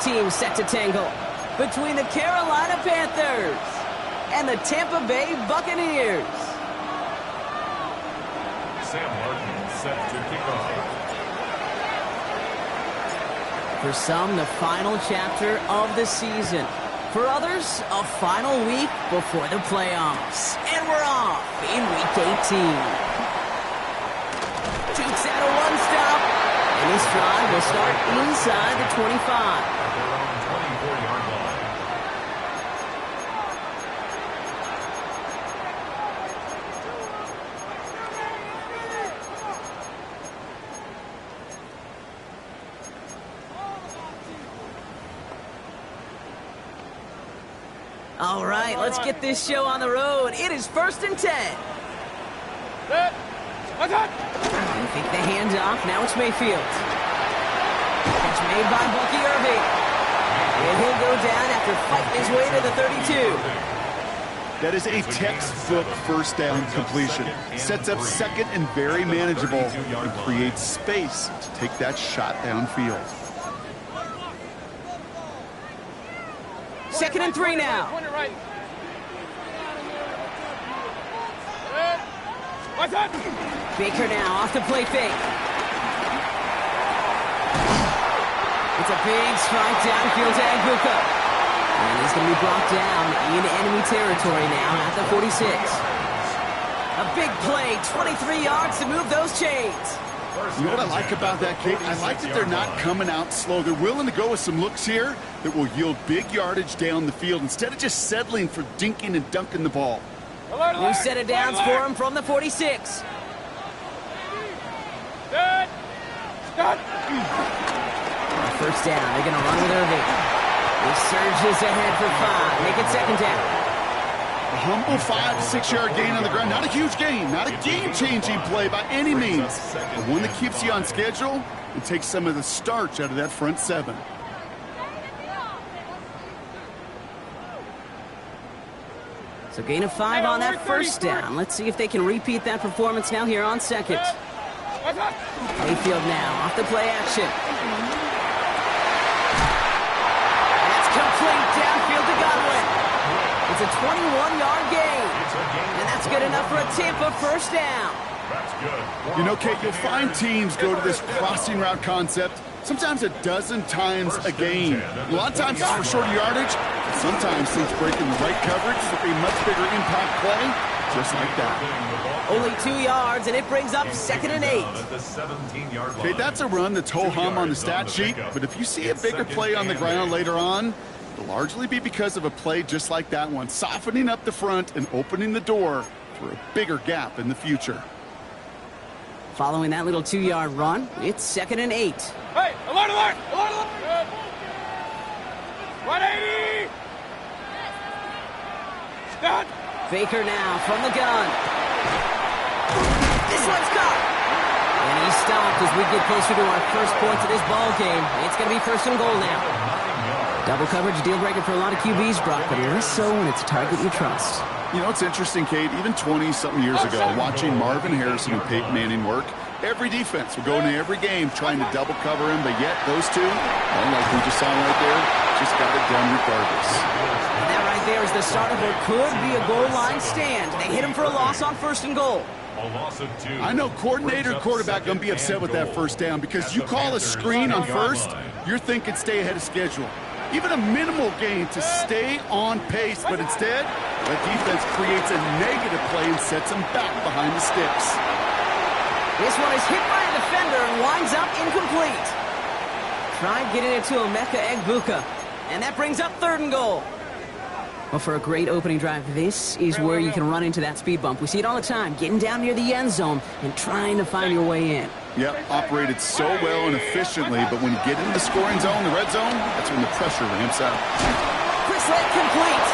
teams set to tangle between the Carolina Panthers and the Tampa Bay Buccaneers. Sam Larkin set to kick off. For some, the final chapter of the season. For others, a final week before the playoffs. And we're off in Week 18. Jukes out a one-stop. And this drive will start inside the 25. At their own 24-yard line. All right, let's get this show on the road. It is 1st and 10. They think the handoff. Now it's Mayfield. Catch made by Bucky Irving. And he'll go down after fighting his way to the 32. That is a textbook first down completion. Sets up second and very manageable and creates space to take that shot downfield. 2nd and 3 now. Baker now off the play fake. It's a big strike downfield to Agbuka. And he's going to be brought down in enemy territory now at the 46. A big play, 23 yards to move those chains. You know what I like about that, Kate? I like that they're not coming out slow. They're willing to go with some looks here that will yield big yardage down the field instead of just settling for dinking and dunking the ball. New set of downs for him from the 46. First down, they're going to run with Irving. He surges ahead for 5. Make it 2nd down. A humble 5 to 6 yard gain on the ground. Not a huge gain, not a game-changing play by any means, but one that keeps you on schedule and takes some of the starch out of that front 7. So gain of 5 on that first down. Let's see if they can repeat that performance now here on 2nd. Mayfield now off the play action. That's complete downfield to Godwin. It's a 21-yard gain. And that's good enough for a Tampa first down. That's good. You know, Kate, you'll find teams go to this crossing route concept sometimes a dozen times a game. A lot of times it's for shorter yardage, but sometimes teams breaking the right coverage with a much bigger impact play, just like that. Only 2 yards, and it brings up 2nd and 8. Okay, that's a run that's ho-hum on the stat sheet, but if you see a bigger play on the ground later on, it'll largely be because of a play just like that one, softening up the front and opening the door for a bigger gap in the future. Following that little 2-yard run, it's 2nd and 8. Hey, alert, alert, alert, alert! 180! Stop! Baker now from the gun. This one's caught. And he's stopped as we get closer to our first points of this ball game. It's going to be 1st and goal now. Double coverage deal breaker for a lot of QBs, Brock, but less so when it's a target you trust. You know, it's interesting, Kate, even 20-something years ago, watching Marvin Harrison and Peyton Manning work, every defense would go into every game trying to double cover him, but yet those two, like we just saw right there, just got it done regardless. And that right there is the start of what could be a goal line stand. They hit him for a loss on 1st and goal. I know coordinator and quarterback going to be upset with that first down because you call a screen on 1st, you're thinking stay ahead of schedule. Even a minimal gain to stay on pace, but instead, the defense creates a negative play and sets them back behind the sticks. This one is hit by a defender and winds up incomplete. Tried getting it to Emeka Egbuka, and that brings up 3rd and goal. Well, for a great opening drive, this is where you can run into that speed bump. We see it all the time, getting down near the end zone and trying to find your way in. Yep, operated so well and efficiently, but when you get into the scoring zone, the red zone, that's when the pressure ramps up. Quick slant complete.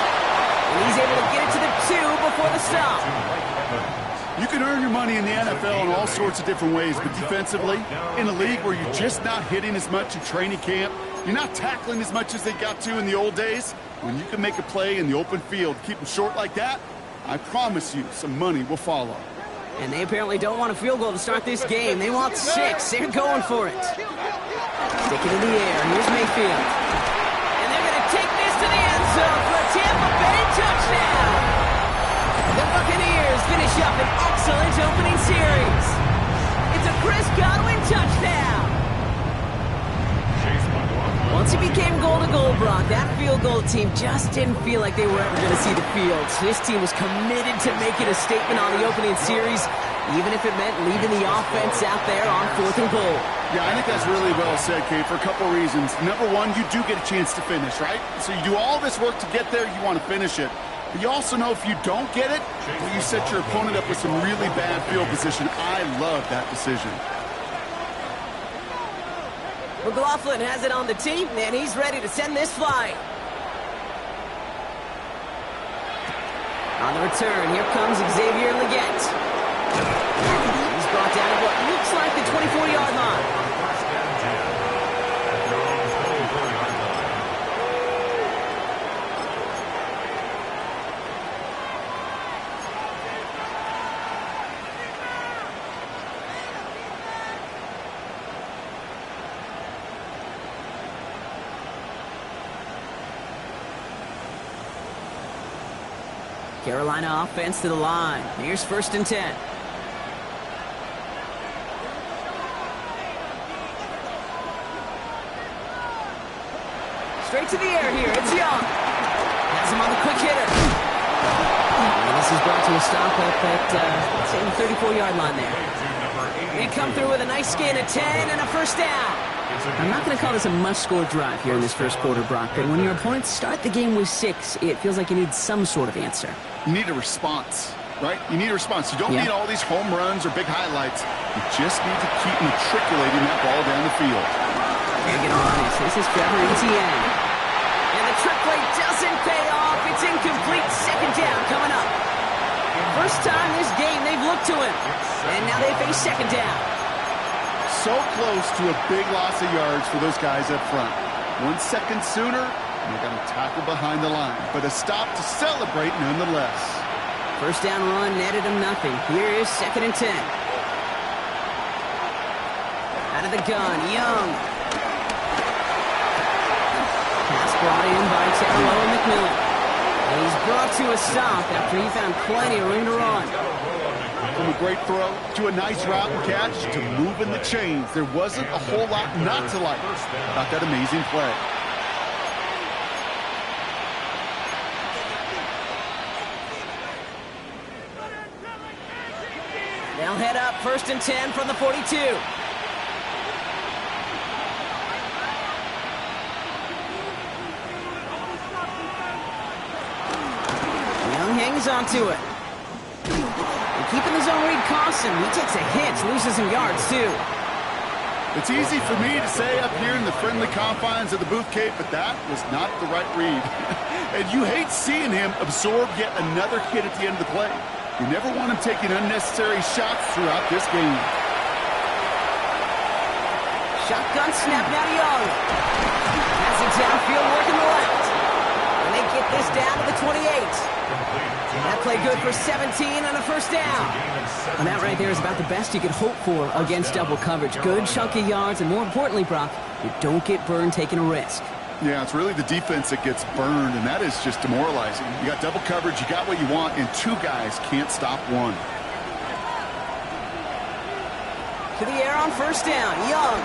And he's able to get it to the 2 before the stop. You can earn your money in the NFL in all sorts of different ways, but defensively, in a league where you're just not hitting as much in training camp, you're not tackling as much as they got to in the old days, when you can make a play in the open field, keep them short like that, I promise you some money will follow. And they apparently don't want a field goal to start this game. They want 6. They're going for it. Stick it in the air. Here's Mayfield. finish up an excellent opening series. It's a Chris Godwin touchdown. Once he became goal-to-goal, Brock, that field goal team just didn't feel like they were ever going to see the field. So this team was committed to making a statement on the opening series, even if it meant leaving the offense out there on 4th and goal. Yeah, I think that's really well said, Kate, for a couple reasons. Number one, you do get a chance to finish, right? So you do all this work to get there, you want to finish it. But you also know if you don't get it, well, you set your opponent up with some really bad field position. I love that decision. McLaughlin has it on the tee, and he's ready to send this flying. On the return, here comes Xavier Leggett. He's brought down at what looks like the 24-yard line. Carolina offense to the line. Here's 1st and 10. Straight to the air here. It's Young. Has him on the quick hitter. And this is brought to a stop up at, let's say, the 34-yard line there. They come through with a nice gain of 10 and a 1st down. I'm not going to call this a must-score drive here in this 1st quarter, Brock, but when your opponents start the game with 6, it feels like you need some sort of answer. You need a response, right? You need a response. You don't need all these home runs or big highlights. You just need to keep matriculating that ball down the field. Hanging on this is Trevor Etienne. And the trick play doesn't pay off. It's incomplete. 2nd down coming up. First time this game they've looked to him. And now they face 2nd down. So close to a big loss of yards for those guys up front. 1 second sooner, and they're going to tackle behind the line. But a stop to celebrate nonetheless. 1st down run netted him nothing. Here is 2nd and 10. Out of the gun, Young. Pass brought in by Terrell McMillan. And he's brought to a stop after he found plenty of room to run. From a great throw to a nice route and catch to moving the chains. There wasn't a whole lot not to like about that amazing play. They'll head up 1st and 10 from the 42. Young hangs on to it. Keeping his own read costs him. He takes a hit, loses some yards, too. It's easy for me to say up here in the friendly confines of the booth, Kate, but that was not the right read. And you hate seeing him absorb yet another hit at the end of the play. You never want him taking unnecessary shots throughout this game. Shotgun snap now to Young. Passing downfield, working the left. And they get this down to the 28. And that play good for 17 and a 1st down. And that right there is about the best you could hope for against double coverage. Good chunky yards, and more importantly, Brock, you don't get burned taking a risk. Yeah, it's really the defense that gets burned, and that is just demoralizing. You got double coverage, you got what you want, and 2 guys can't stop one. To the air on 1st down, Young.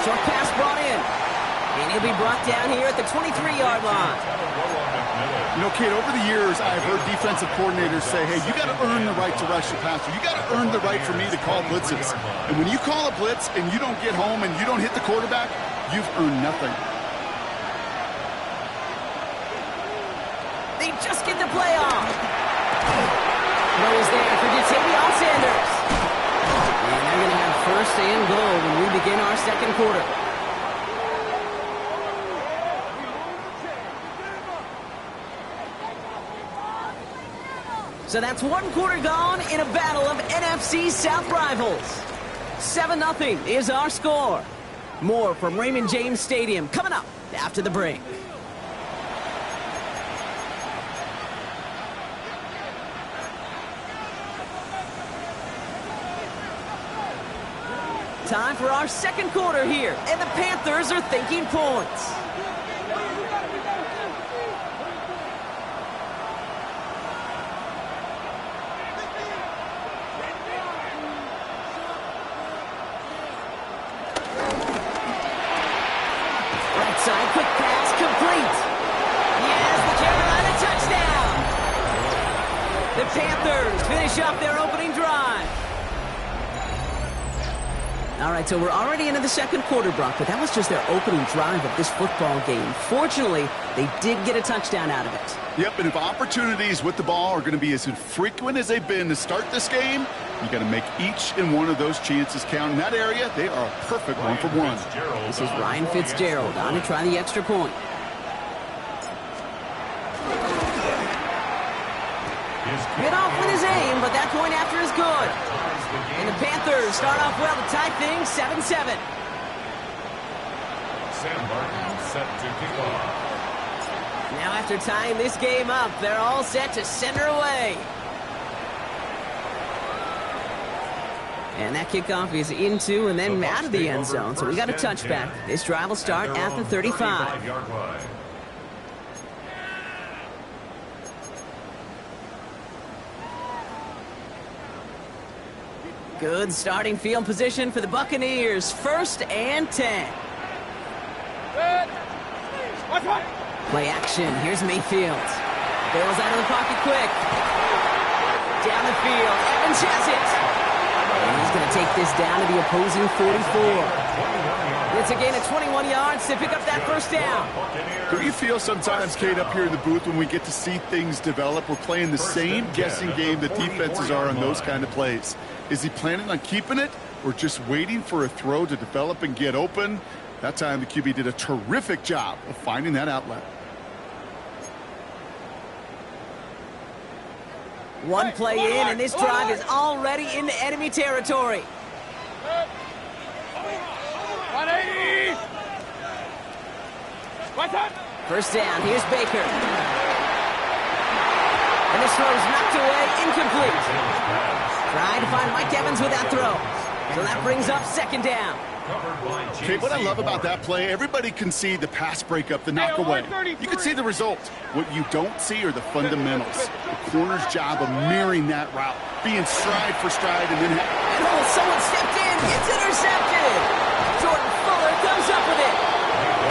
Short pass brought in. And he'll be brought down here at the 23-yard line. You know, Kate, over the years, I've heard defensive coordinators say, hey, you got to earn the right to rush the passer. You got to earn the right for me to call blitzes. And when you call a blitz and you don't get home and you don't hit the quarterback, you've earned nothing. They just get the play off. Throw is there for Ja'Tavion Sanders. And they're going to have 1st and goal when we begin our 2nd quarter. So that's 1 quarter gone in a battle of NFC South rivals. 7-0 is our score. More from Raymond James Stadium coming up after the break. Time for our 2nd quarter here, and the Panthers are thinking points. The Panthers finish up their opening drive. All right, so we're already into the second quarter, Brock, but that was just their opening drive of this football game. Fortunately, they did get a touchdown out of it. Yep, and if opportunities with the ball are going to be as infrequent as they've been to start this game, you got to make each and one of those chances count. In that area, they are a perfect one for one. This is Ryan Fitzgerald on to try the extra point. Bit off with his aim, but that point after is good. And the Panthers start off well to tie things 7-7. Sam Martin set to kick off. Now after tying this game up, they're all set to send her away. And that kickoff is into and then out of the end zone, so we got a touchback. This drive will start at the 35. Good starting field position for the Buccaneers. 1st and 10. Play action. Here's Mayfield. Bails out of the pocket quick. Down the field. Evans has it. And he's going to take this down to the opposing 44. It's a gain of 21 yards to pick up that first down. Do you feel sometimes, Kate, up here in the booth when we get to see things develop, we're playing the same guessing game that defenses are on those kind of plays? Is he planning on keeping it or just waiting for a throw to develop and get open? That time the QB did a terrific job of finding that outlet. One play in, and this drive is already into enemy territory. 180. First down, here's Baker. And this throw is knocked away, incomplete. Trying to find Mike Evans with that throw. So that brings up 2nd down. Okay, what I love about that play, everybody can see the pass breakup, the knock away. You can see the result. What you don't see are the fundamentals. The corner's job of mirroring that route, being stride for stride, and then... Oh, someone stepped in. It's intercepted. Jordan Fuller comes up with it.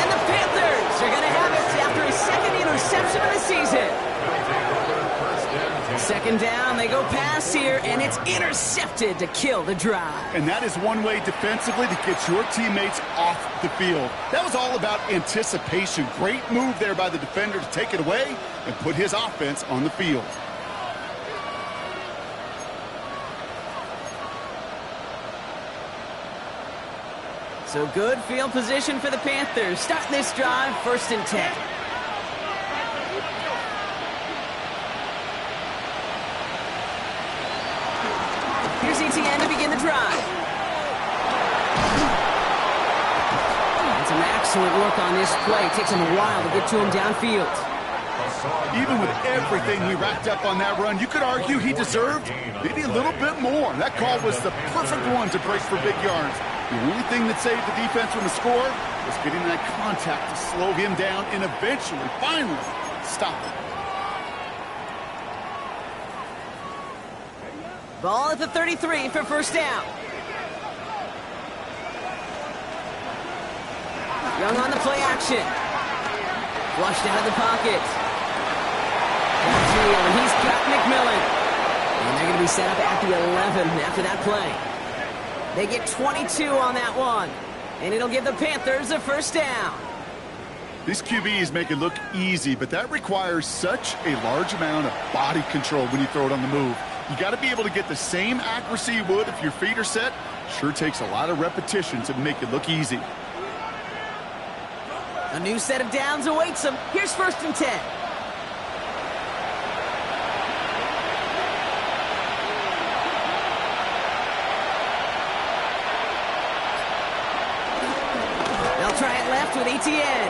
And the Panthers are going to have it after his 2nd interception of the season. 2nd down, they go pass here, and it's intercepted to kill the drive. And that is one way defensively to get your teammates off the field. That was all about anticipation. Great move there by the defender to take it away and put his offense on the field. So good field position for the Panthers. Starting this drive, 1st and 10. Here's ETN to begin the drive. And some excellent work on this play. It takes him a while to get to him downfield. Even with everything he racked up on that run, you could argue he deserved maybe a little bit more. That call was the perfect one to break for big yards. The only thing that saved the defense from the score was getting that contact to slow him down and eventually, finally, stop him. Ball at the 33 for 1st down. Young on the play action. Flushed out of the pocket. And he's got McMillan. And they're going to be set up at the 11 after that play. They get 22 on that one. And it'll give the Panthers a 1st down. These QBs make it look easy, but that requires such a large amount of body control when you throw it on the move. You got to be able to get the same accuracy you would if your feet are set. Sure takes a lot of repetition to make it look easy. A new set of downs awaits them. Here's 1st and 10. They'll try it left with ETN.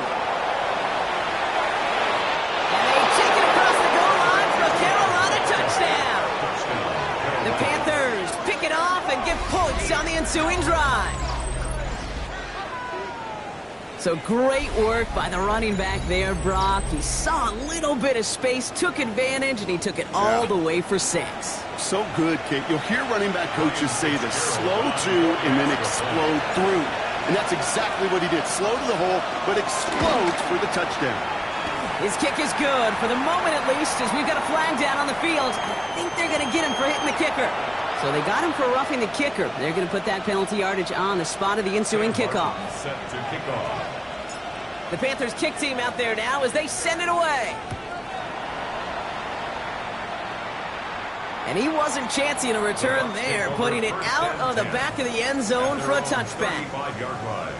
And they take it across the goal line for a Carolina touchdown. The Panthers pick it off and get points on the ensuing drive. So great work by the running back there, Brock. He saw a little bit of space, took advantage, and he took it all the way for 6. So good, Kate. You'll hear running back coaches say this: slow to and then explode through. And that's exactly what he did. Slow to the hole, but explodes for the touchdown. His kick is good, for the moment at least, as we've got a flag down on the field. I think they're going to get him for hitting the kicker. So they got him for roughing the kicker. They're going to put that penalty yardage on the spot of the ensuing kickoff. Set to kick off. The Panthers kick team out there now as they send it away. And he wasn't chancing a return there, putting it out of the back of the end zone for a touchback. 35-yard line.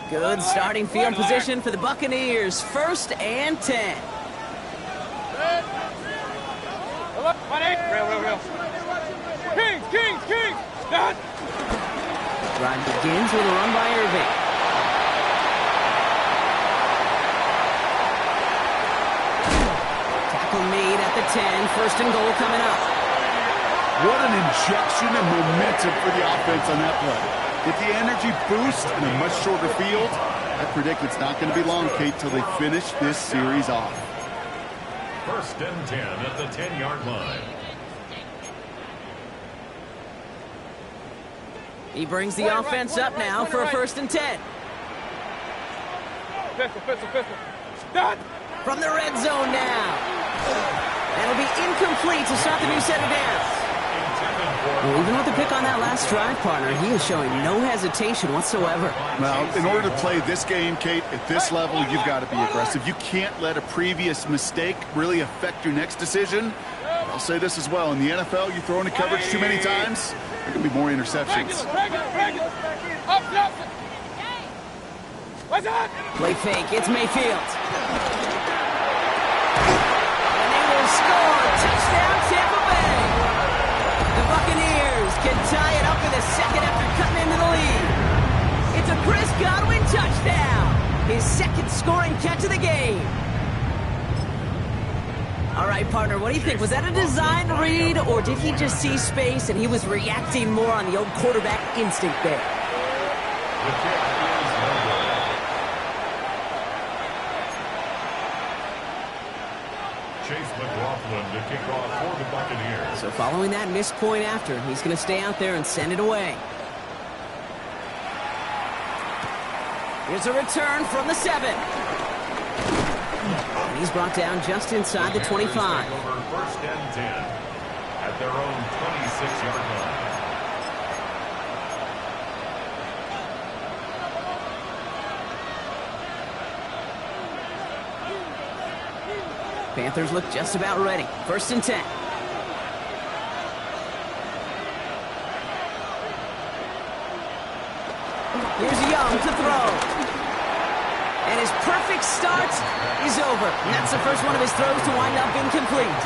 Good starting field position for the Buccaneers. 1st and 10. Real. Kings. Done. Drive begins with a run by Irving. Tackle made at the 10. 1st and goal coming up. What an injection of momentum for the offense on that play. Get the energy boost in a much shorter field. I predict it's not going to be long, Kate, till they finish this series off. 1st and 10 at the 10-yard line. He brings the offense up now for a 1st and 10. Pistol. Done. From the red zone now. That'll be incomplete to start the new set of downs. Well, even with the pick on that last drive, partner, he is showing no hesitation whatsoever. Well, in order to play this game, Kate, at this level, you've got to be aggressive. You can't let a previous mistake really affect your next decision. I'll say this as well. In the NFL, you throw into coverage too many times, there can be more interceptions. Regular. Up. What's that? Play fake. It's Mayfield. And they will score. Touchdown, Tampa Bay. The Buccaneers can tie it up in the second after cutting into the lead. It's a Chris Godwin touchdown. His 2nd scoring catch of the game. All right, partner, what do you think? Was that a design read, or did he just see space and he was reacting more on the old quarterback instinct there? The kick is no good. Chase McLaughlin to kick off for the Buccaneers. So following that missed point after, he's going to stay out there and send it away. Here's a return from the 7. And he's brought down just inside the 25. Over 1st and 10 at their own 26-yard line. Panthers look just about ready. 1st and 10. Here's Young to throw. And his perfect start is over. And that's the first one of his throws to wind up incomplete.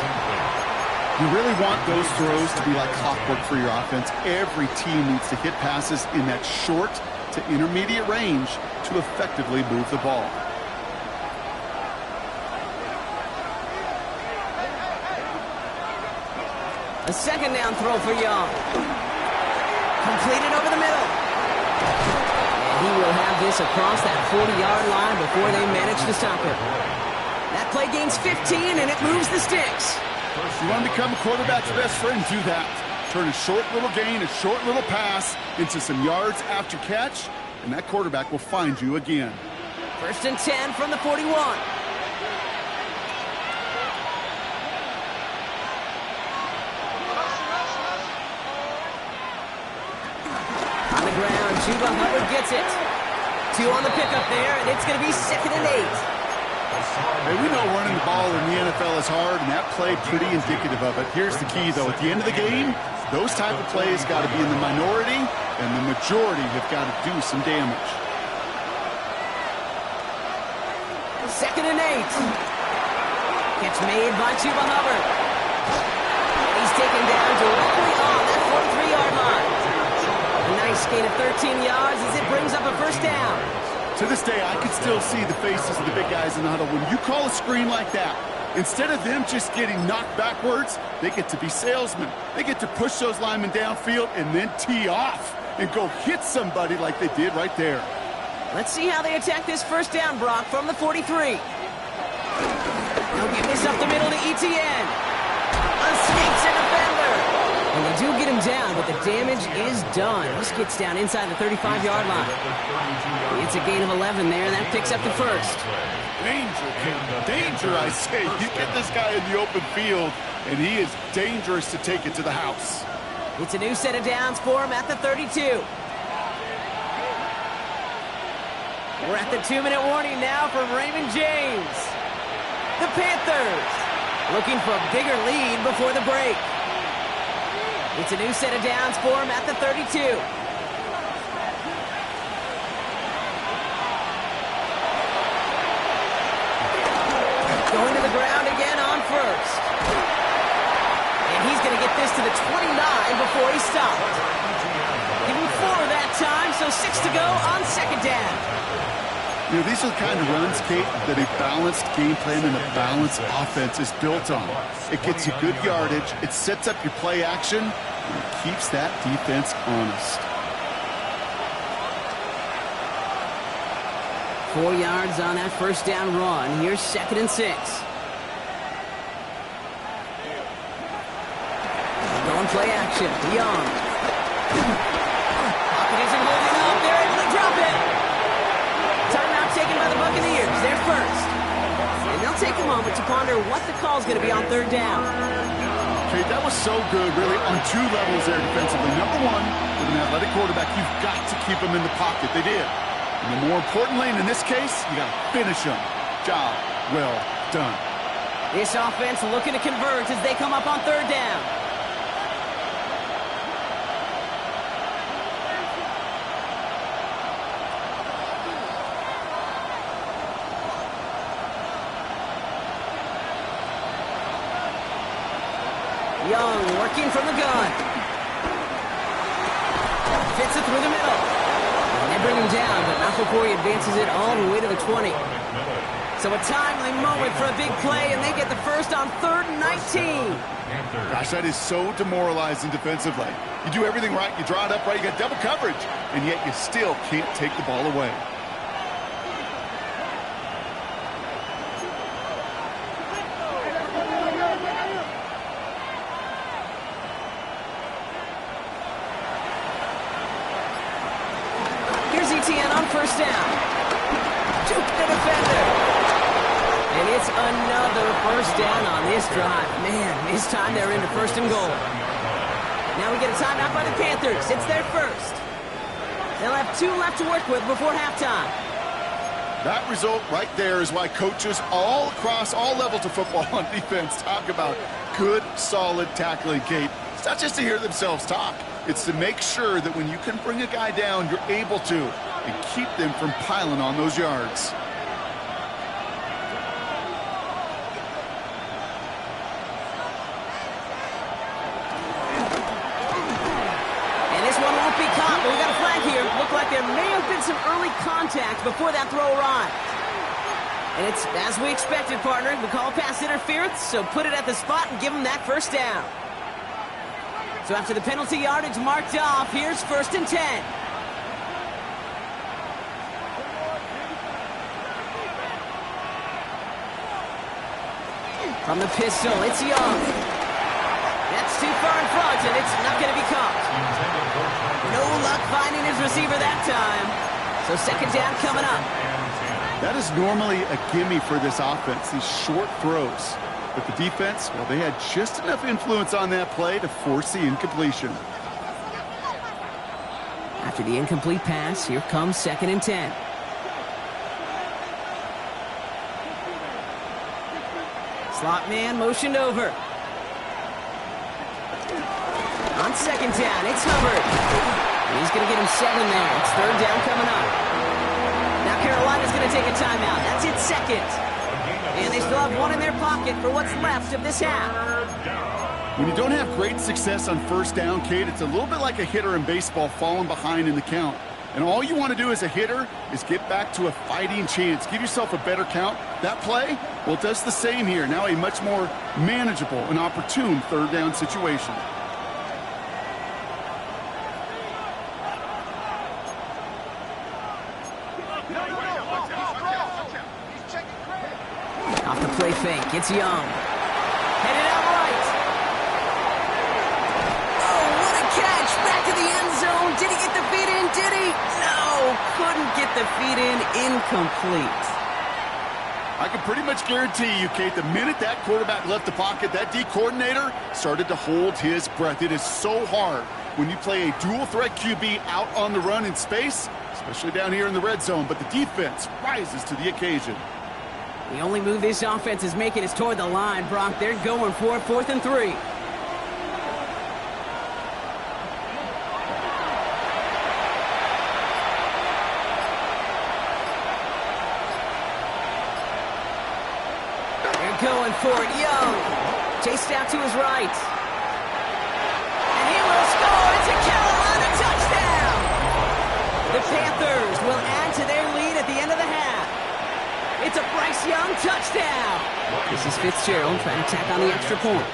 You really want those throws to be like clockwork for your offense. Every team needs to hit passes in that short to intermediate range to effectively move the ball. A 2nd down throw for Young. Completed over the middle. And he will have this across that 40-yard line before they manage to stop him. That play gains 15, and it moves the sticks. You want to become a quarterback's best friend, do that. Turn a short little gain, a short little pass into some yards after catch, and that quarterback will find you again. 1st and 10 from the 41. On the ground, Chuba Hubbard gets it. 2 on the pickup there, and it's going to be 2nd and 8. Hey, we know running the ball in the NFL is hard, and that play pretty indicative of it. Here's the key, though. At the end of the game, those type of plays got to be in the minority, and the majority have got to do some damage. 2nd and 8. Catch made by Chuba Hubbard. And he's taken down directly on that 43-yard line. A nice gain of 13 yards as it brings up a 1st down. To this day, I can still see the faces of the big guys in the huddle. When you call a screen like that, instead of them just getting knocked backwards, they get to be salesmen. They get to push those linemen downfield and then tee off and go hit somebody like they did right there. Let's see how they attack this 1st down, Brock, from the 43. They'll give this up the middle to Etienne. Escapes a defender. And they do get him down, but the damage is done. This gets down inside the 35-yard line. It's a gain of 11 there, and that picks up the first. Danger, Kate. Danger, I say. You get this guy in the open field, and he is dangerous to take it to the house. It's a new set of downs for him at the 32. We're at the 2-minute warning now from Raymond James. The Panthers looking for a bigger lead before the break. It's a new set of downs for him at the 32. Going to the ground again on first. And he's going to get this to the 29 before he stopped. Give him 4 that time, so 6 to go on second down. You know, these are the kind of runs, Kate, that a balanced game plan and a balanced offense is built on. It gets you good yardage, it sets up your play action, and it keeps that defense honest. 4 yards on that first down run. Here's 2nd and 6. Going play action. Young. Pocket isn't holding up. They're able to drop it. Timeout taken by the Buccaneers. They're first. And they'll take a moment to ponder what the call is going to be on third down. Okay, that was so good, really, on 2 levels there defensively. Number 1, with an athletic quarterback, you've got to keep him in the pocket. They did. And then more importantly, in this case, you got to finish him. Job well done. This offense looking to convert as they come up on third down. Young working from the gun. Fits it through the middle. And they bring him down, but not before he advances it all the way to the 20. So a timely moment for a big play, and they get the first on 3rd and 19. Gosh, that is so demoralizing defensively. You do everything right, you draw it up right, you got double coverage, and yet you still can't take the ball away. First down. Juke the defender. And it's another first down on this drive. Man, this time they're into 1st and goal. Now we get a timeout by the Panthers. It's their first. They'll have 2 left to work with before halftime. That result right there is why coaches all across all levels of football on defense talk about good, solid tackling, Kate. It's not just to hear themselves talk. It's to make sure that when you can bring a guy down, you're able to, and keep them from piling on those yards. And this one won't be caught, but we got a flag here. Looked like there may have been some early contact before that throw arrived. And it's as we expected, partner. We call pass interference, so put it at the spot and give them that first down. So after the penalty yardage marked off, here's 1st and 10. From the pistol, it's Young. That's too far in front, and it's not going to be caught. No luck finding his receiver that time. So 2nd down coming up. That is normally a gimme for this offense, these short throws. But the defense, well, they had just enough influence on that play to force the incompletion. After the incomplete pass, here comes 2nd and 10. Slot man motioned over. On 2nd down, it's Hubbard. And he's going to get him 7 there. It's 3rd down coming up. Now Carolina's going to take a timeout. That's its 2nd. And they still have 1 in their pocket for what's left of this half. When you don't have great success on 1st down, Kate, it's a little bit like a hitter in baseball falling behind in the count. And all you want to do as a hitter is get back to a fighting chance. Give yourself a better count. That play, well, it does the same here. Now a much more manageable and opportune 3rd down situation. Off the play fake, it's Young. Headed out right. Oh, zone. Did he get the feet in? Did he? No, couldn't get the feet in. Incomplete. I can pretty much guarantee you, Kate, the minute that quarterback left the pocket, that D coordinator started to hold his breath. It is so hard when you play a dual-threat QB out on the run in space, especially down here in the red zone, but the defense rises to the occasion. The only move this offense is making is toward the line, Brock. They're going for it, 4th and 3. Going for it, Young. Chased out to his right. And he will score. It's a Carolina touchdown. The Panthers will add to their lead at the end of the half. It's a Bryce Young touchdown. This is Fitzgerald trying to tack on the extra point.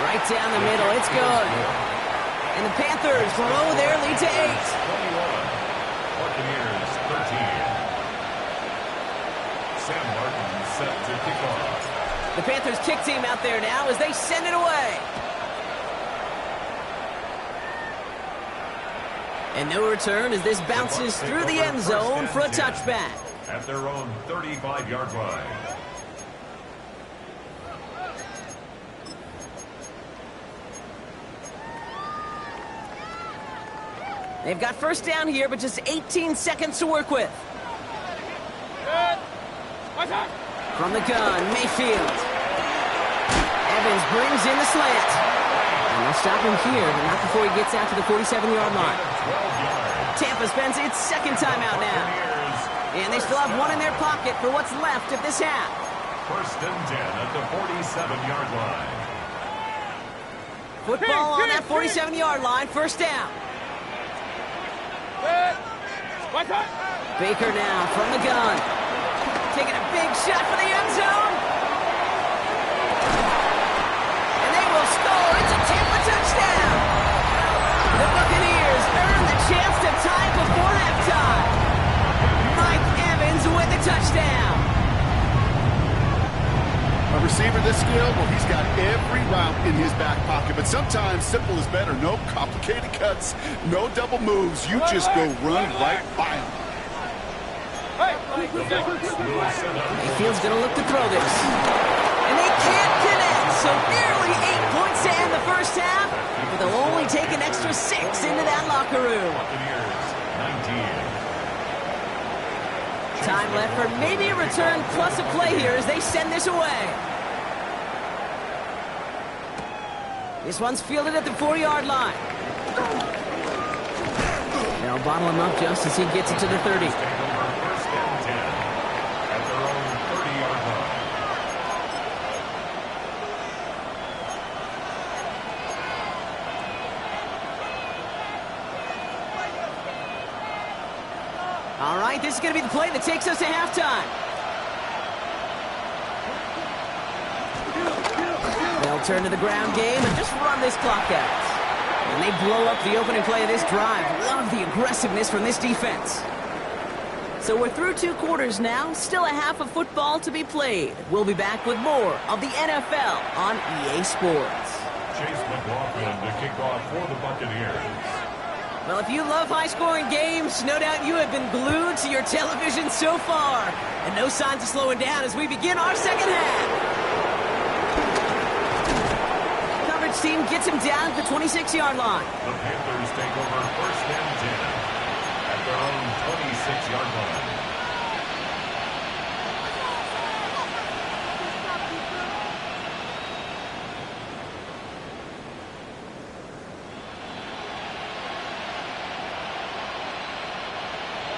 Right down the middle. It's good. And the Panthers blow their lead to 8. 21. Buccaneers 13. Sam Martin set to kick off. The Panthers kick team out there now as they send it away. And no return as this bounces through the end zone for a touchback. At their own 35-yard line. They've got first down here, but just 18 seconds to work with. From the gun, Mayfield. Evans brings in the slant. And they'll stop him here, but not before he gets out to the 47-yard line. Tampa spends its second timeout now. And they still have one in their pocket for what's left of this half. First and 10 at the 47-yard line. Football on that 47-yard line, first down. Baker now from the gun. Taking a big shot for the end zone. And they will score. It's a Tampa touchdown. The Buccaneers earn the chance to tie before halftime. Mike Evans with a touchdown. A receiver this skilled, well, he's got every route in his back pocket, but sometimes simple is better. No complicated cuts, no double moves. You just go run right by him. Mayfield's going to look to throw this. And they can't connect, so nearly 8 points to end the first half, but they'll only take an extra 6 into that locker room. Time left for maybe a return plus a play here as they send this away. This one's fielded at the 4-yard line. They'll bottle him up just as he gets it to the 30. All right, this is going to be the play that takes us to halftime. They'll turn to the ground game and just run this clock out. And they blow up the opening play of this drive. Love the aggressiveness from this defense. So we're through 2 quarters now. Still a half of football to be played. We'll be back with more of the NFL on EA Sports. Chase McLaughlin to kick off for the Buccaneers. Well, if you love high-scoring games, no doubt you have been glued to your television so far. And no signs of slowing down as we begin our second half. Coverage team gets him down at the 26-yard line. The Panthers take over first and 10 at their own 26-yard line.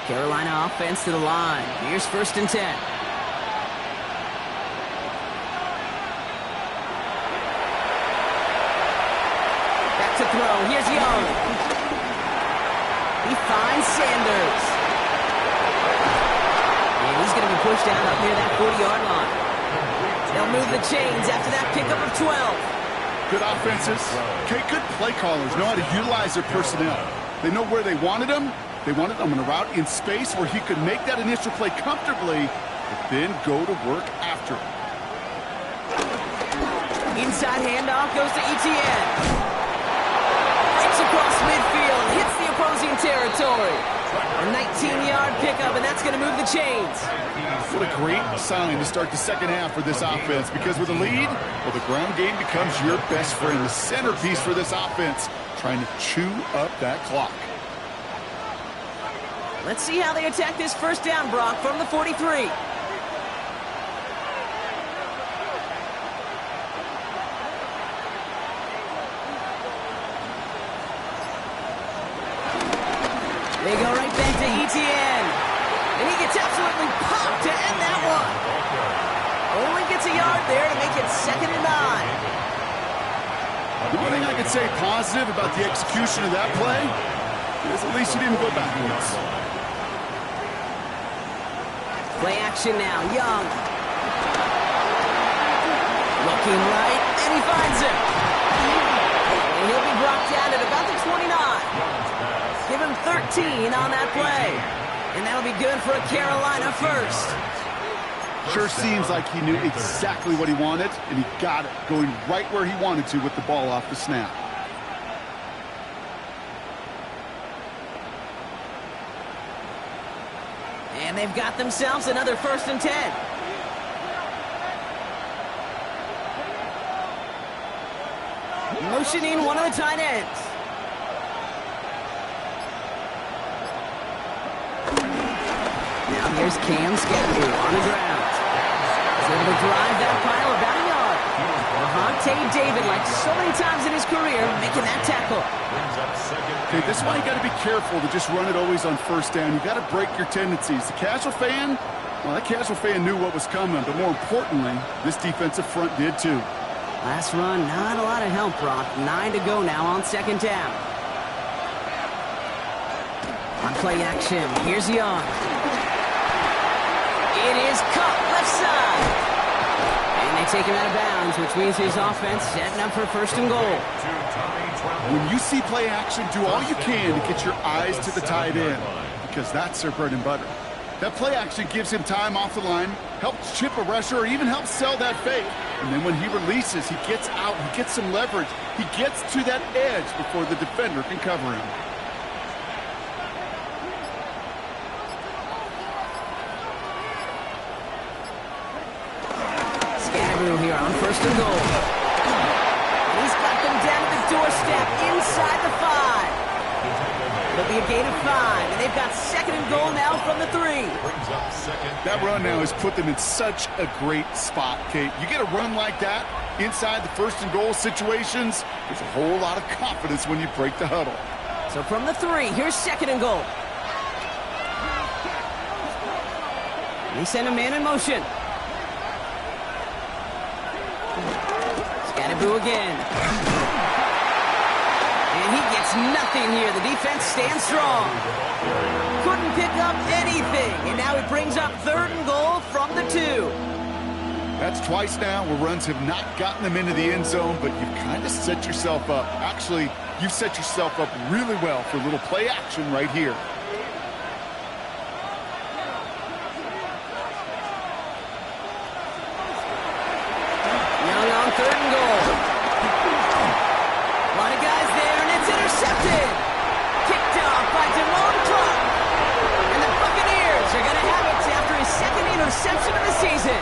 Carolina offense to the line. Here's first and 10. Back to throw. Here's Young. He finds Sanders. And he's going to be pushed out up near that 40-yard line. They'll move the chains after that pickup of 12. Good offenses. Okay, good play callers know how to utilize their personnel. They know where they wanted them. They wanted him on a route in space where he could make that initial play comfortably, but then go to work after it. Inside handoff goes to ETN. Breaks across midfield, hits the opposing territory. A 19-yard pickup, and that's going to move the chains. What a great sign to start the second half for this offense, because with a lead, well, the ground game becomes your best friend, the centerpiece for this offense, trying to chew up that clock. Let's see how they attack this first down, Brock, from the 43. They go right back to ETN. And he gets absolutely popped to end that one. Only gets a yard there to make it 2nd and 9. The one thing I could say positive about the execution of that play is at least he didn't go backwards. Play action now, Young. Looking right, and he finds him. And he'll be brought down at about the 29. Give him 13 on that play. And that'll be good for a Carolina first. Sure seems like he knew exactly what he wanted, and he got it, going right where he wanted to with the ball off the snap. And they've got themselves another 1st and 10. Motioning one of the tight ends. Now here's Cam Scatterboo on the ground. He's able to drive that pile about a yard. Vontae David, like so many times in his career, making that tackle. Okay, this is why you got to be careful to just run it always on first down. You got to break your tendencies. The casual fan, well, that casual fan knew what was coming, but more importantly, this defensive front did too. Last run, not a lot of help, Brock. 9 to go now on 2nd down. On play action, here's Young. It is caught left side. And they take him out of bounds, which means his offense setting up for 1st and goal. When you see play action, do all you can to get your eyes to the tight end, because that's their bread and butter. That play action gives him time off the line, helps chip a rusher, or even helps sell that fake. And then when he releases, he gets out, he gets some leverage. He gets to that edge before the defender can cover him. Scatterboo here on 1st and goal. He's got them down to the doorstep inside the 5. It'll be a gain of 5, and they've got 2nd and goal now from the 3. That run now has put them in such a great spot, Kate. You get a run like that inside the 1st and goal situations, there's a whole lot of confidence when you break the huddle. So from the 3, here's 2nd and goal. They send a man in motion. Scatterboo again. And he gets nothing here. The defense stands strong. Couldn't pick up anything. And now it brings up 3rd and goal from the 2. That's twice now where runs have not gotten them into the end zone, but you've kind of set yourself up. Actually, you've set yourself up really well for a little play action right here. Young on 3rd and goal. A lot of guys there, and it's intercepted. Kicked off by Damone Clark. And the Buccaneers are going to have it after his 2nd interception of the season.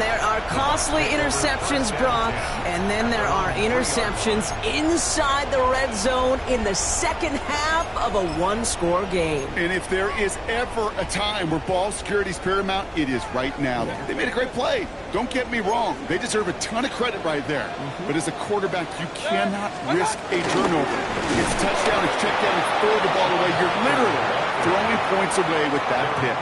There are costly interceptions, Brock, and then there are interceptions inside the red zone in the 2nd half of a 1-score game. And if there is ever a time where ball security is paramount, it is right now. They made a great play. Don't get me wrong. They deserve a ton of credit right there. But as a quarterback, you cannot risk a turnover. It's touchdown, it's check down, and throw the ball away. You're literally throwing points away with that pick.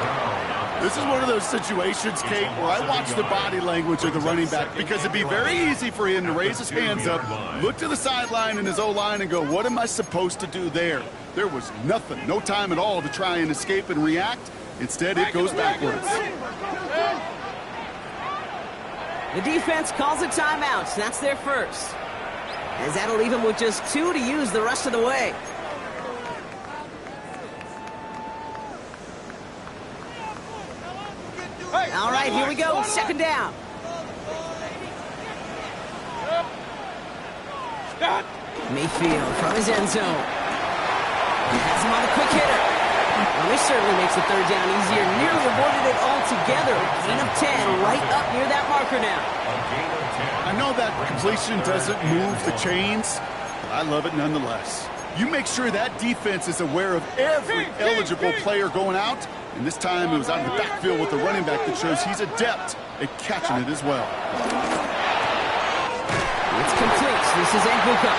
This is one of those situations, Kate, where I watch the body language of the running back, because it'd be very easy for him to raise his hands up, look to the sideline in his O-line and go, what am I supposed to do there? There was nothing, no time at all to try and escape and react. Instead, it goes backwards. The defense calls a timeout. That's their first. As that'll leave them with just 2 to use the rest of the way. All right, here we go. 2nd down. Mayfield from his end zone. He has him on a quick hitter. Well, this certainly makes the third down easier. Nearly avoided it altogether. Gain of 10 right up near that marker now. I know that completion doesn't move the chains, but I love it nonetheless. You make sure that defense is aware of every eligible player going out, and this time it was out in the backfield with the running back that shows he's adept at catching it as well. It's complete. This is Egbuka,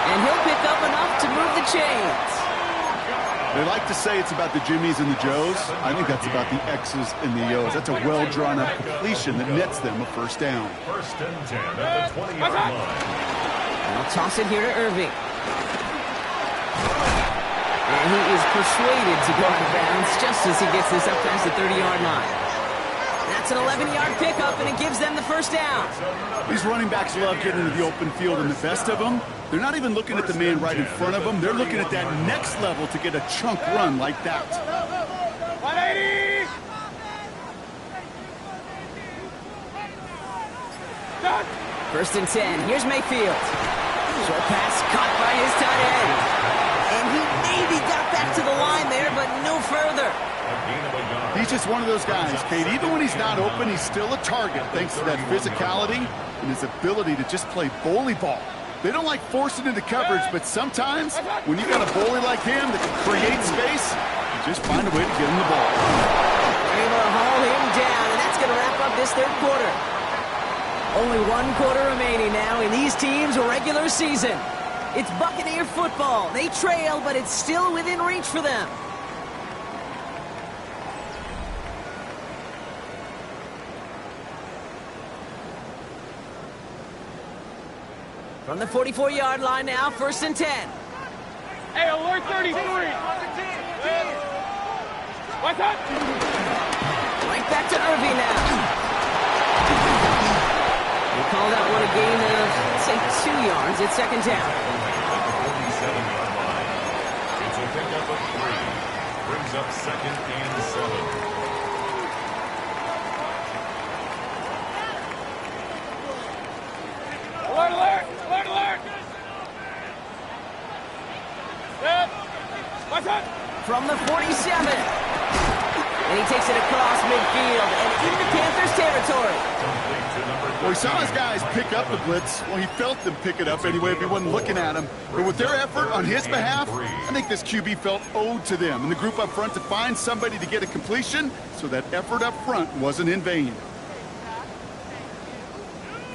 and he'll pick up enough to move the chains. They like to say it's about the Jimmies and the Joes. I think that's about the X's and the O's. That's a well-drawn-up completion that nets them a first down. First and 10 at the 20-yard line. I'll toss it here to Irving. And he is persuaded to go out of bounds just as he gets this up past the 30-yard line. That's an 11-yard pickup, and it gives them the first down. These running backs love getting into the open field, and the best of them, they're not even looking at the man right in front of them. They're looking at that next level to get a chunk run like that. 180! First and 10. Here's Mayfield. Short pass caught by his tight end. And he maybe got back to the line there, but no further. He's just one of those guys, Kate. Even when he's not open, he's still a target thanks to that physicality and his ability to just play bully ball. They don't like forcing into coverage, but sometimes when you got a bully like him that can create space, you just find a way to get him the ball. They're able to haul him down, and that's going to wrap up this third quarter. Only one quarter remaining now in these teams' regular season. It's Buccaneer football. They trail, but it's still within reach for them. From the 44-yard line now, first and 10. Hey, alert 33. What's up? Right back to Irving now. They call that one a gain of, say, 2 yards at second down. At the 47-yard line. It's a pickup of 3. Brings up second and 7. Alert, alert! Alert, alert! Set. What's up? From the 47. And he takes it across midfield and into Panthers territory. Well, he saw his guys pick up the blitz. Well, he felt them pick it up anyway if he wasn't looking at him. But with their effort on his behalf, I think this QB felt owed to them and the group up front to find somebody to get a completion, so that effort up front wasn't in vain.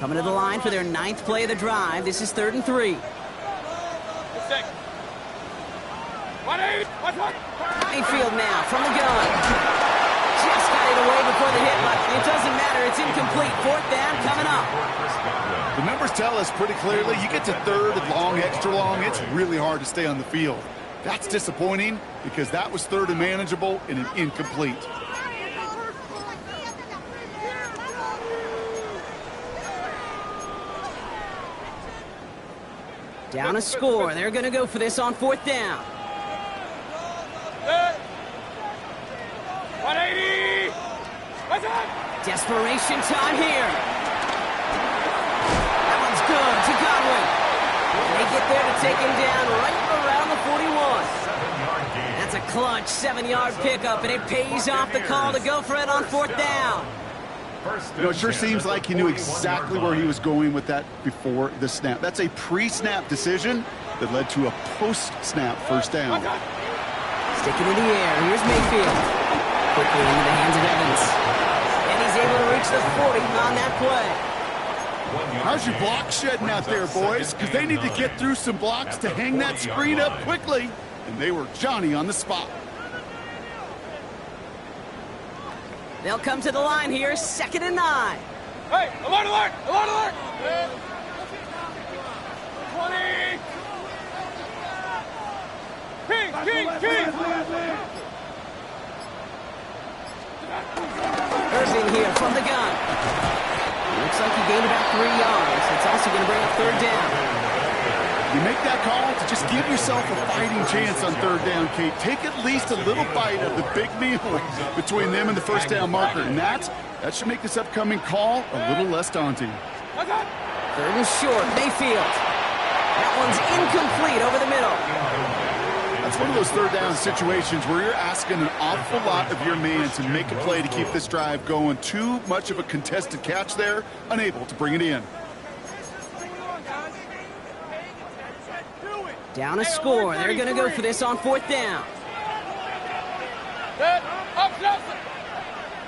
Coming to the line for their 9th play of the drive. This is 3rd and 3. 180. What's up? Mayfield now from the gun. Just got it away before the hit, but it doesn't matter. It's incomplete. 4th down coming up. The numbers tell us pretty clearly, you get to 3rd and long, extra long, it's really hard to stay on the field. That's disappointing because that was 3rd and manageable and an incomplete. Down a score. They're going to go for this on 4th down. 180. What's up? Desperation time here. That one's good to Godwin. They get there to take him down right around the 41. That's a clutch 7-yard pickup, and it pays off the call to go for it on 4th down. You know, it sure seems like he knew exactly where he was going with that before the snap. That's a pre-snap decision that led to a post-snap first down. Sticking in the air. Here's Mayfield. Quickly into the hands of Evans. And he's able to reach the 40 on that play. How's your block shedding out there, boys? Because they need to get through some blocks to hang that screen up quickly. And they were Johnny on the spot. They'll come to the line here, 2nd and 9. Hey, alert, alert! Alert, alert! 20. King! Irving here from the gun. Looks like he gained about 3 yards. It's also going to bring up 3rd down. You make that call to just give yourself a fighting chance on 3rd down, Kate. Take at least a little bite of the big meal between them and the first down marker. And that should make this upcoming call a little less daunting. 3rd and short, Mayfield. That one's incomplete over the middle. That's one of those third down situations where you're asking an awful lot of your man to make a play to keep this drive going. Too much of a contested catch there, unable to bring it in. Down a score. They're going to go for this on 4th down. Set. Up, up.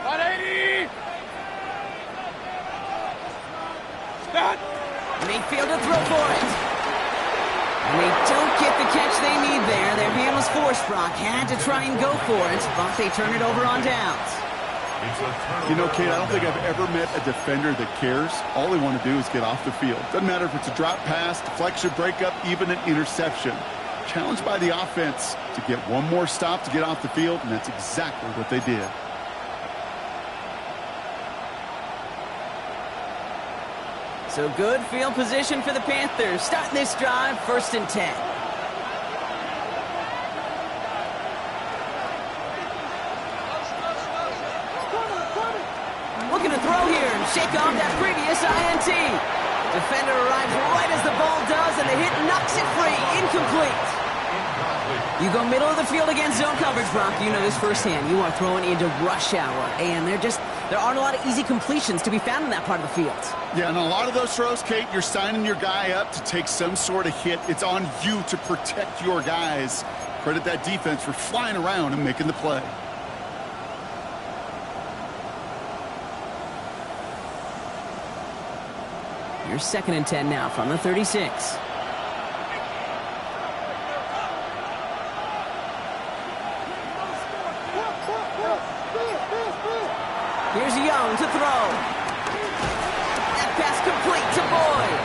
180. Set. Mayfield to throw for it. And they don't get the catch they need there. Their man was forced, Brock. Had to try and go for it, but they turn it over on downs. You know, Kate, I don't think I've ever met a defender that cares. All they want to do is get off the field. Doesn't matter if it's a drop pass, deflection, breakup, even an interception. Challenged by the offense to get one more stop to get off the field, and that's exactly what they did. So good field position for the Panthers. Starting this drive, 1st and 10. Looking to throw here and shake off that previous INT. Defender arrives right as the ball does, and the hit knocks it free. Incomplete. You go middle of the field against zone coverage, Brock. You know this firsthand. You are throwing into rush hour, and there aren't a lot of easy completions to be found in that part of the field. Yeah, and a lot of those throws, Kate, you're signing your guy up to take some sort of hit. It's on you to protect your guys. Credit that defense for flying around and making the play. You're 2nd and 10 now from the 36. Here's Young to throw. That pass complete to Boyd.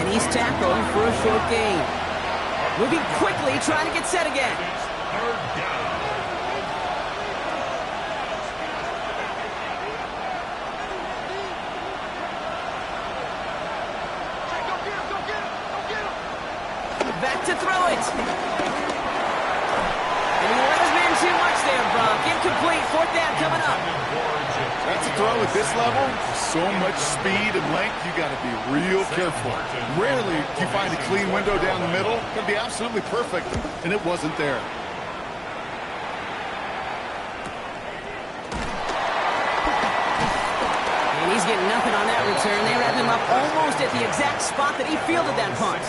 And he's tackled for a short gain. Moving quickly, trying to get set again. Back to throw it. And he let his man too much there, Brock. Incomplete. 4th down coming up. That's a throw at this level. So much speed and length, you got to be real careful. Rarely do you find a clean window down the middle. It could be absolutely perfect, and it wasn't there. And he's getting nothing on that return. They wrap him up almost at the exact spot that he fielded that punt.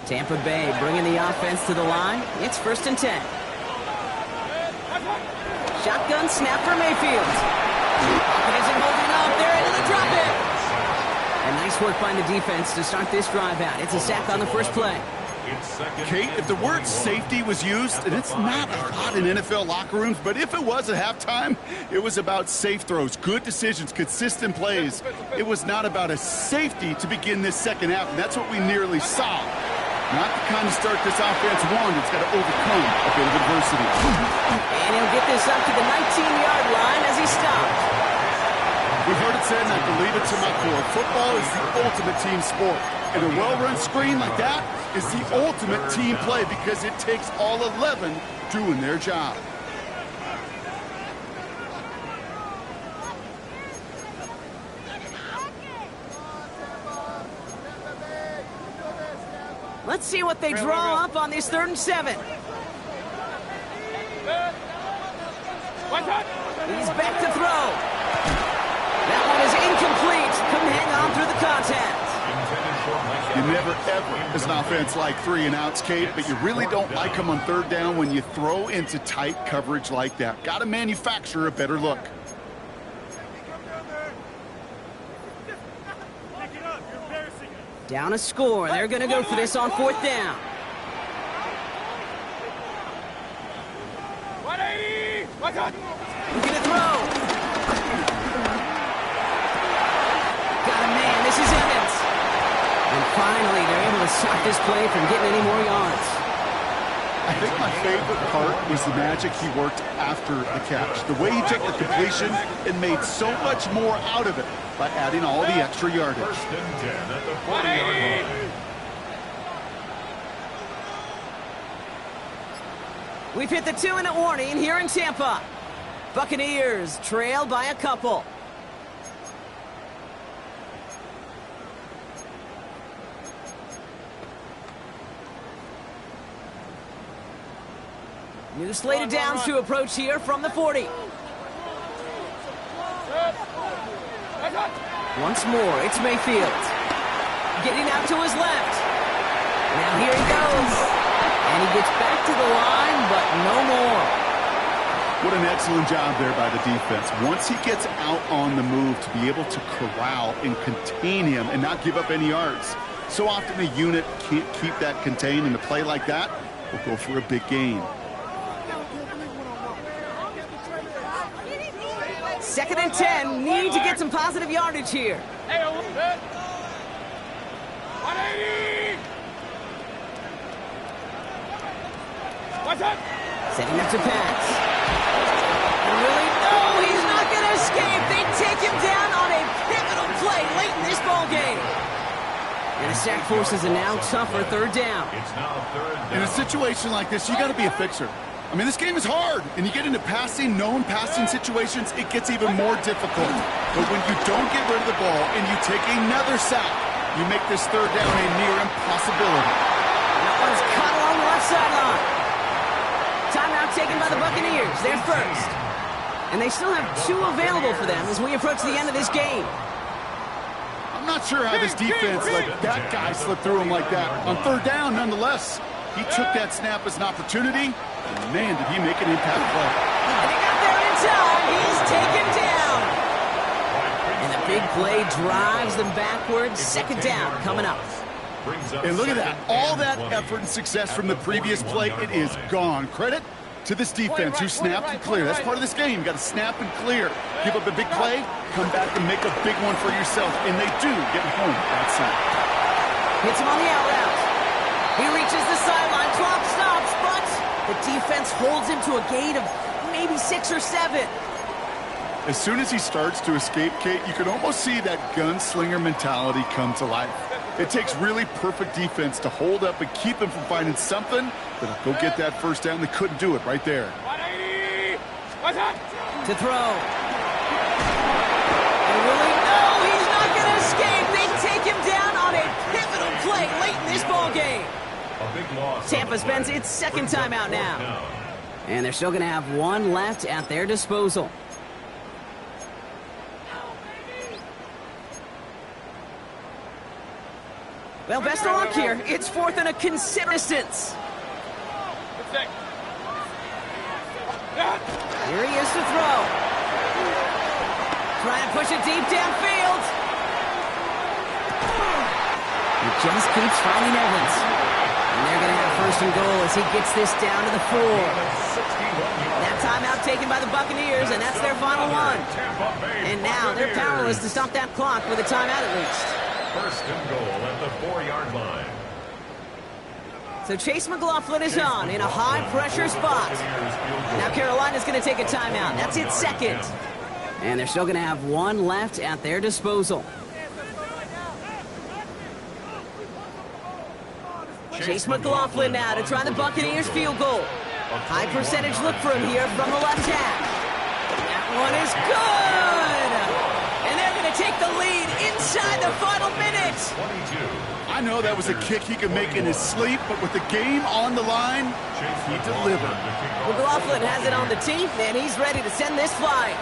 Tampa Bay bringing the offense to the line. It's 1st and 10. Shotgun snap for Mayfield. Pocket isn't holding up. They're into the drop it. And nice work by the defense to start this drive out. It's a sack on the first play. Kate, if the word safety was used, and it's not a lot in NFL locker rooms, but if it was at halftime, it was about safe throws, good decisions, consistent plays. It was not about a safety to begin this second half, and that's what we nearly saw. Not the kind of start this offense wanted. It's got to overcome a bit of adversity. And he'll get this up to the 19-yard line as he stopped. We've heard it said, and I believe it to my core. Football is the ultimate team sport. And a well-run screen like that is the ultimate team play because it takes all 11 doing their job. Let's see what they draw up on this 3rd and 7. He's back to throw. That one is incomplete. Couldn't hang on through the contact. You never, ever, as an offense, like 3 and outs, Kate, but you really don't like them on 3rd down when you throw into tight coverage like that. Got to manufacture a better look. Down a score. They're going to go for this on 4th down. 180. Looking to throw. Got a man. This is Evans. And finally, they're able to stop this play from getting any more yards. I think my favorite part was the magic he worked after the catch. The way he took the completion and made so much more out of it by adding all the extra yardage. First and 10 at the 40-yard line. We've hit the 2-minute warning here in Tampa. Buccaneers trail by a couple. New slate of downs to approach here from the 40. Once more, it's Mayfield. Getting out to his left. Now here he goes. And he gets back to the line, but no more. What an excellent job there by the defense. Once he gets out on the move, to be able to corral and contain him and not give up any yards. So often a unit can't keep that contained, and a play like that will go for a big gain. 2nd and 10, need to get some positive yardage here. Setting up to pass. And really, no, he's not going to escape. They take him down on a pivotal play late in this ball game. And a sack forces a now tougher 3rd down. It's now 3rd down. In a situation like this, you got to be a fixer. I mean, this game is hard, and you get into known passing situations, it gets even more difficult. But when you don't get rid of the ball and you take another sack, you make this 3rd down a near impossibility. That one's caught along the left sideline. Timeout taken by the Buccaneers. They're first. And they still have 2 available for them as we approach the end of this game. I'm not sure how this defense let that guy slip through him like that. On 3rd down, nonetheless, he took that snap as an opportunity. And man, did he make an impact play. And he got there in time. He's taken down. And the big play drives them backwards. 2nd down coming up. And look at that. All that effort and success from the previous play, it is gone. Credit to this defense who snapped and cleared. That's part of this game. You got to snap and clear. Give up a big play, come back and make a big one for yourself. And they do get home that sack. Hits him on the out route. He reaches the sideline. Clock stops, but the defense holds him to a gain of maybe 6 or 7. As soon as he starts to escape, Kate, you can almost see that gunslinger mentality come to life. It takes really perfect defense to hold up and keep him from finding something that'll go get that 1st down. They couldn't do it right there. To throw. And really, no, he's not going to escape. They take him down on a pivotal play late in this ball game. Tampa spends its 2nd timeout now. And they're still going to have 1 left at their disposal. Well, best of luck here. It's 4th and a considerable distance. Here he is to throw. Trying to push it deep downfield. He just keeps finding Evans. And they're going to have 1st and goal as he gets this down to the 4. That timeout taken by the Buccaneers, and that's their final one. And now they're powerless to stop that clock with a timeout at least. 1st and goal at the 4-yard line. So Chase McLaughlin is on in a high-pressure spot. Now Carolina's going to take a timeout. That's its 2nd. And they're still going to have 1 left at their disposal. Chase McLaughlin now to try the Buccaneers field goal. High percentage look for him here from the left hash. That one is good! And they're going to take the lead inside the final minute. 22. I know that was a kick he could make in his sleep, but with the game on the line, he delivered. McLaughlin has it on the teeth, and he's ready to send this flying.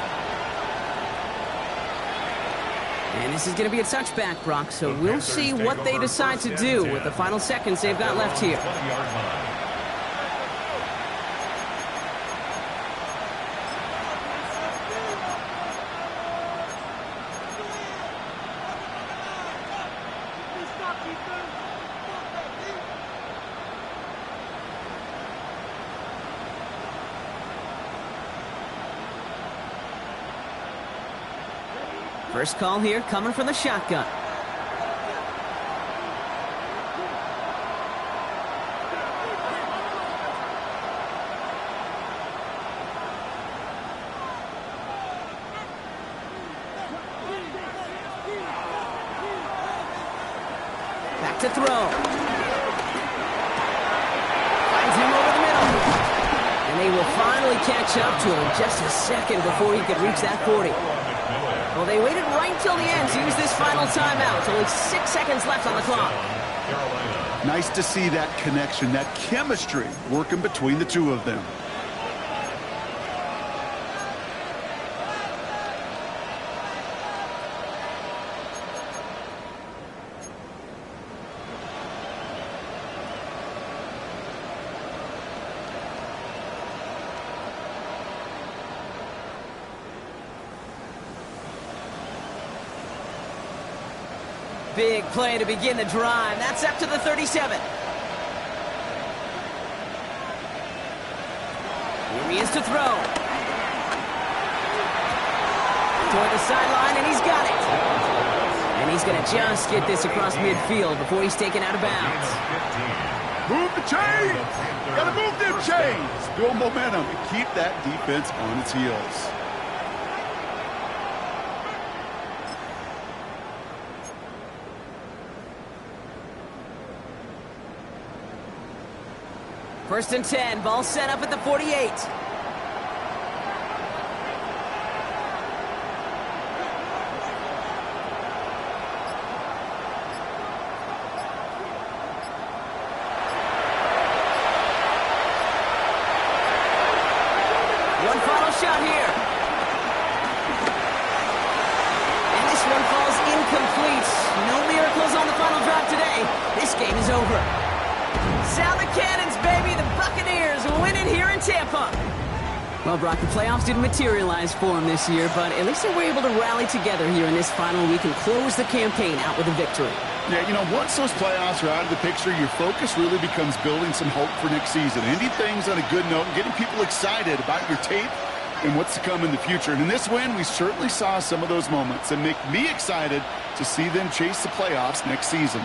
And this is going to be a touchback, Brock, so we'll see what they decide to do with the final seconds they've got left here. 20-yard line. First call here coming from the shotgun. Back to throw. Finds him over the middle. And they will finally catch up to him just a second before he could reach that 40. Well, they waited right till the end to use this final timeout. Only 6 seconds left on the clock. Nice to see that connection, that chemistry working between the two of them. Big play to begin the drive. That's up to the 37. Here he is to throw. Toward the sideline, and he's got it. And he's going to just get this across midfield before he's taken out of bounds. Move the chains! Gotta move them chains! Build momentum and keep that defense on its heels. First and 10, ball set up at the 48. One final shot here. And this one falls incomplete. No miracles on the final drive today. This game is over. Sound the cannons, baby! The Buccaneers win it here in Tampa. Well, Brock, the playoffs didn't materialize for them this year, but at least they were able to rally together here in this final week and close the campaign out with a victory. Yeah, you know, once those playoffs are out of the picture, your focus really becomes building some hope for next season. Ending things on a good note and getting people excited about your tape and what's to come in the future. And in this win, we certainly saw some of those moments and make me excited to see them chase the playoffs next season.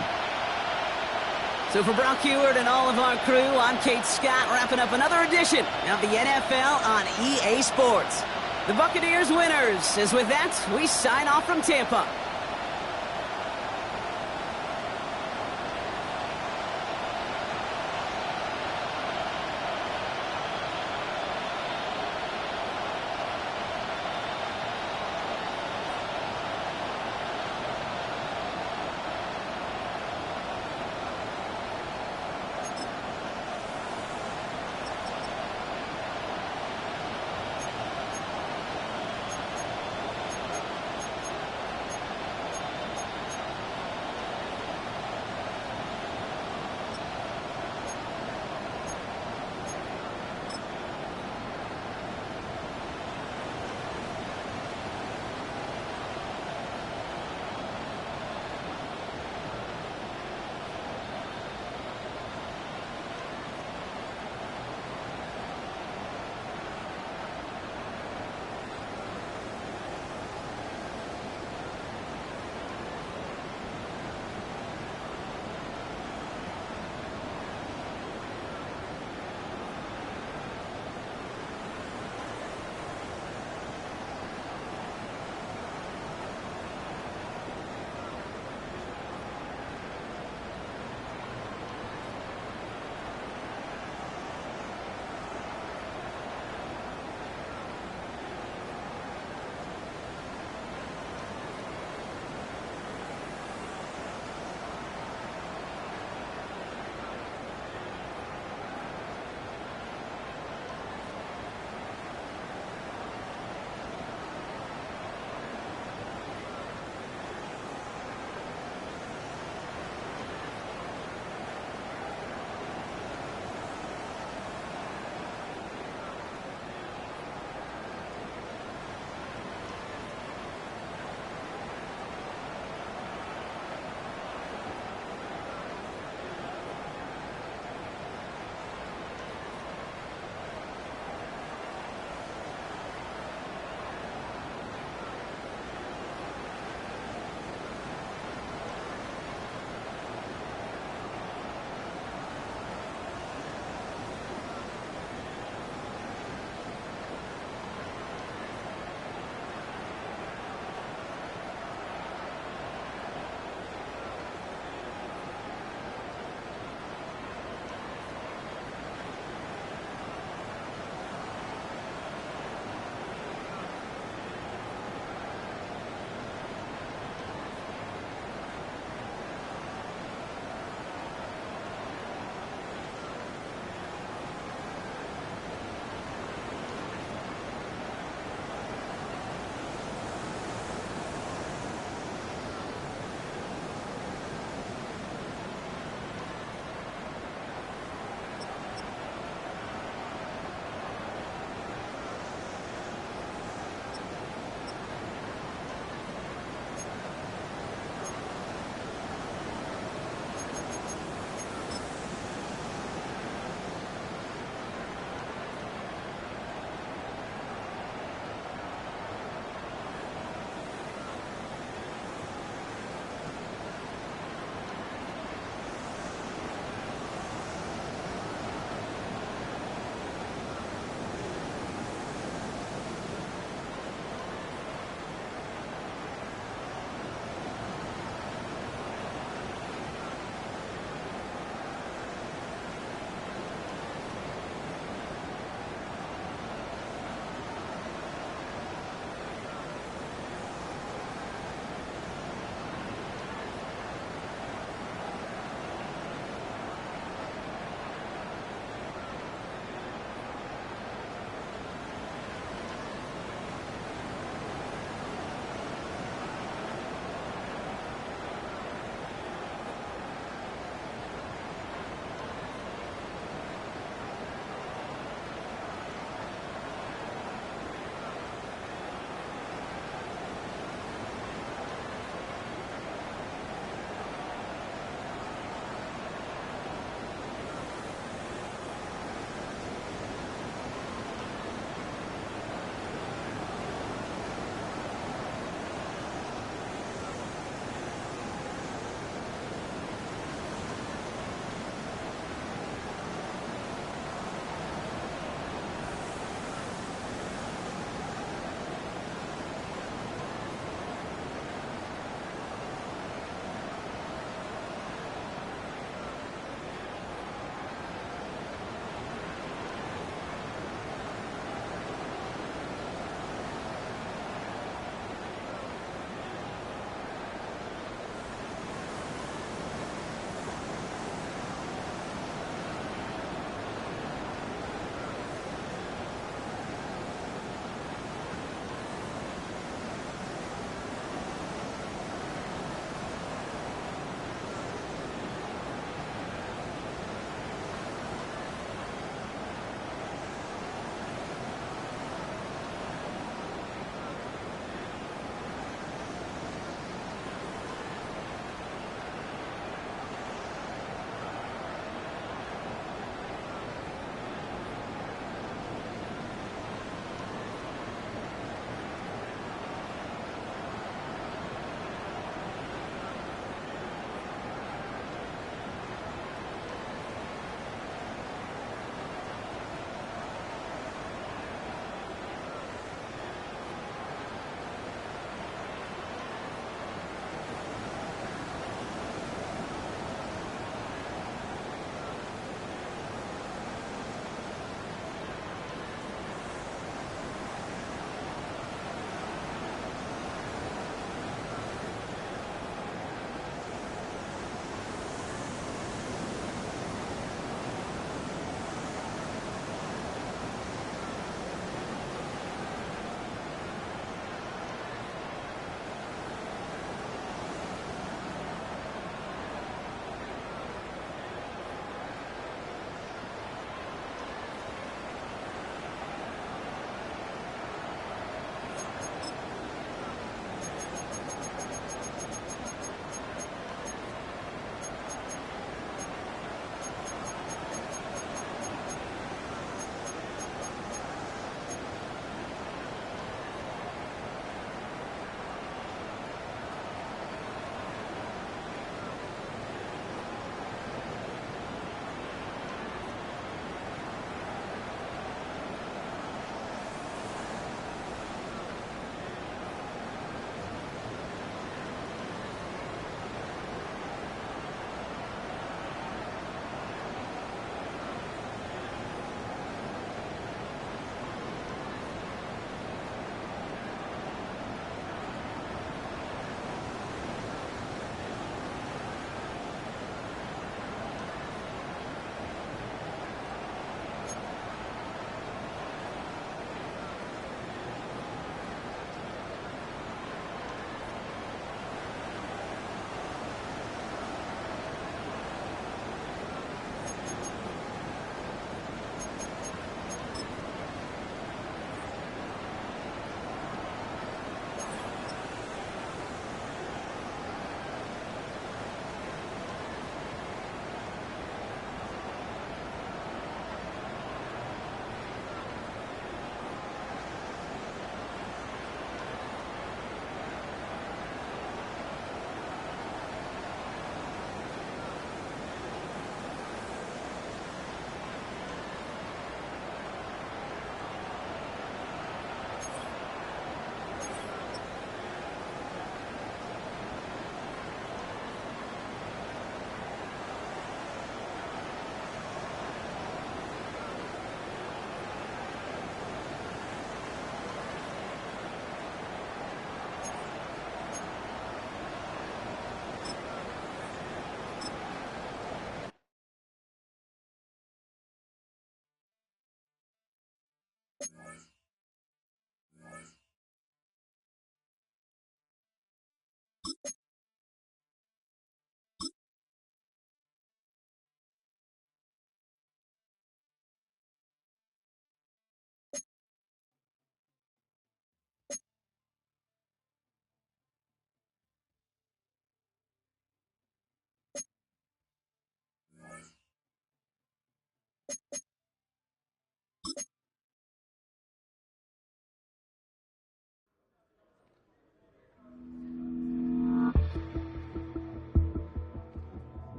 So for Brock Heward and all of our crew, I'm Kate Scott, wrapping up another edition of the NFL on EA Sports. The Buccaneers winners. As with that, we sign off from Tampa.